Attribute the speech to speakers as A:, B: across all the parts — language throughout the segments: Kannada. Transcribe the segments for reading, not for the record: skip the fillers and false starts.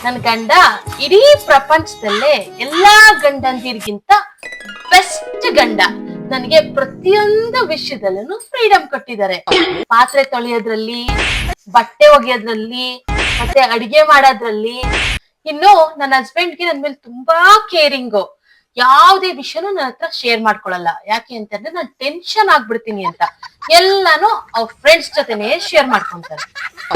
A: ನನ್ ಗಂಡ ಇಡೀ ಪ್ರಪಂಚದಲ್ಲೇ ಎಲ್ಲಾ ಗಂಡಂದಿರ್ಗಿಂತ ಬೆಸ್ಟ್ ಗಂಡ. ನನಗೆ ಪ್ರತಿಯೊಂದು ವಿಷಯದಲ್ಲೂ ಫ್ರೀಡಮ್ ಕೊಟ್ಟಿದ್ದಾರೆ. ಪಾತ್ರೆ ತೊಳೆಯೋದ್ರಲ್ಲಿ, ಬಟ್ಟೆ ಒಗೆಯೋದ್ರಲ್ಲಿ, ಮತ್ತೆ ಅಡಿಗೆ ಮಾಡೋದ್ರಲ್ಲಿ. ಇನ್ನು ನನ್ನ ಹಸ್ಬೆಂಡ್ಗೆ ನನ್ ಮೇಲೆ ತುಂಬಾ ಕೇರಿಂಗು. ಯಾವ್ದೇ ವಿಷಯನೂ ನನ್ನ ಹತ್ರ ಶೇರ್ ಮಾಡ್ಕೊಳಲ್ಲ. ಯಾಕೆ ಅಂತಂದ್ರೆ ನಾನು ಟೆನ್ಷನ್ ಆಗ್ಬಿಡ್ತೀನಿ ಅಂತ. ಎಲ್ಲಾನು ಅವ್ರ ಫ್ರೆಂಡ್ಸ್ ಜೊತೆನೆ ಶೇರ್ ಮಾಡ್ಕೊಂತಾರೆ.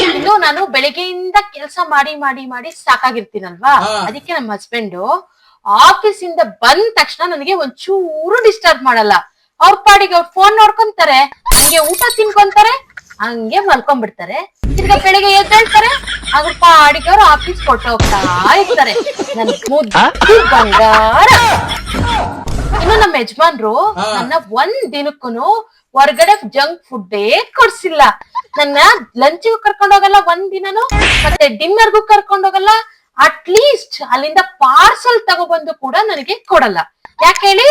A: ಇನ್ನು ನಾನು ಬೆಳಿಗ್ಗೆಯಿಂದ ಕೆಲಸ ಮಾಡಿ ಮಾಡಿ ಮಾಡಿ ಸಾಕಾಗಿರ್ತೀನಲ್ವಾ, ಅದಕ್ಕೆ ನಮ್ಮ ಹಸ್ಬೆಂಡು ಆಫೀಸ್ ಇಂದ ಬಂದ ತಕ್ಷಣ ನನಗೆ ಒಂಚೂರು ಡಿಸ್ಟರ್ಬ್ ಮಾಡಲ್ಲ. ಅವ್ರ ಪಾಡಿಗೆ ಅವ್ರ ಫೋನ್ ನೋಡ್ಕೊಂತಾರೆ, ಹಂಗೆ ಊಟ ತಿನ್ಕೊಂತಾರೆ, ಹಂಗೆ ಮಲ್ಕೊಂಡ್ಬಿಡ್ತಾರೆ. ತಿರ್ಗಾ ಬೆಳಿಗ್ಗೆ ಎದ್ದೇಳ್ತಾರೆ, ಅದ್ರ ಪಾಡಿಗೆ ಅವ್ರು ಆಫೀಸ್ ಕೊಟ್ಟು ಹೋಗ್ತಾ ಇರ್ತಾರೆ. ನನ್ ಮುದ್ದು ಬಂಗಾರ. ಇನ್ನು ನಮ್ಮ ಯಜಮಾನ್ರು ನನ್ನ ಒಂದ್ ದಿನಕ್ಕೂನು ಹೊರಗಡೆ ಜಂಕ್ ಫುಡ್ಡೇ ಕೊಡ್ಸಿಲ್ಲ. ನನ್ನ ಲಂಚ್ಗೂ ಕರ್ಕೊಂಡ್ ಹೋಗಲ್ಲ ಒಂದ್ ದಿನನು, ಮತ್ತೆ ಡಿನ್ನರ್ಗೂ ಕರ್ಕೊಂಡ್ ಹೋಗಲ್ಲ. ಅಟ್ಲೀಸ್ಟ್ ಅಲ್ಲಿಂದ ಪಾರ್ಸಲ್ ತಗೊಬಂದು ಕೂಡ ನನಗೆ ಕೊಡಲ್ಲ. ಯಾಕೆ ಹೇಳಿ?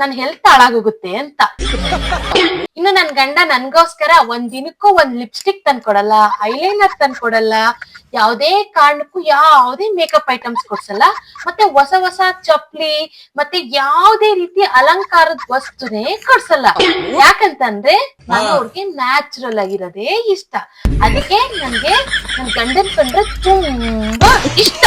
A: ನನ್ ಹೆಲ್ತ್ ಹಾಳಾಗೋಗುತ್ತೆ ಅಂತ. ಇನ್ನು ನನ್ ಗಂಡ ನನ್ಗೋಸ್ಕರ ಒಂದ್ ದಿನಕ್ಕೂ ಒಂದ್ ಲಿಪ್ಸ್ಟಿಕ್ ತಂದ್ಕೊಡಲ್ಲ, ಐಲೈನರ್ ತಂದ್ಕೊಡಲ್ಲ, ಯಾವ್ದೇ ಕಾರಣಕ್ಕೂ ಯಾವ್ದೇ ಮೇಕಪ್ ಐಟಮ್ಸ್ ಕೊಡ್ಸಲ್ಲ, ಮತ್ತೆ ಹೊಸ ಹೊಸ ಚಪ್ಲಿ ಮತ್ತೆ ಯಾವ್ದೇ ರೀತಿ ಅಲಂಕಾರದ ವಸ್ತುನೇ ಕೊಡ್ಸಲ್ಲ. ಯಾಕಂತಂದ್ರೆ ನಾನು ಅವ್ರಿಗೆ ನ್ಯಾಚುರಲ್ ಆಗಿರೋದೇ ಇಷ್ಟ. ಅದಕ್ಕೆ ನನ್ಗೆ ನನ್ ಗಂಡನ್ ಕಂಡ್ರೆ ತುಂಬಾ ಇಷ್ಟ.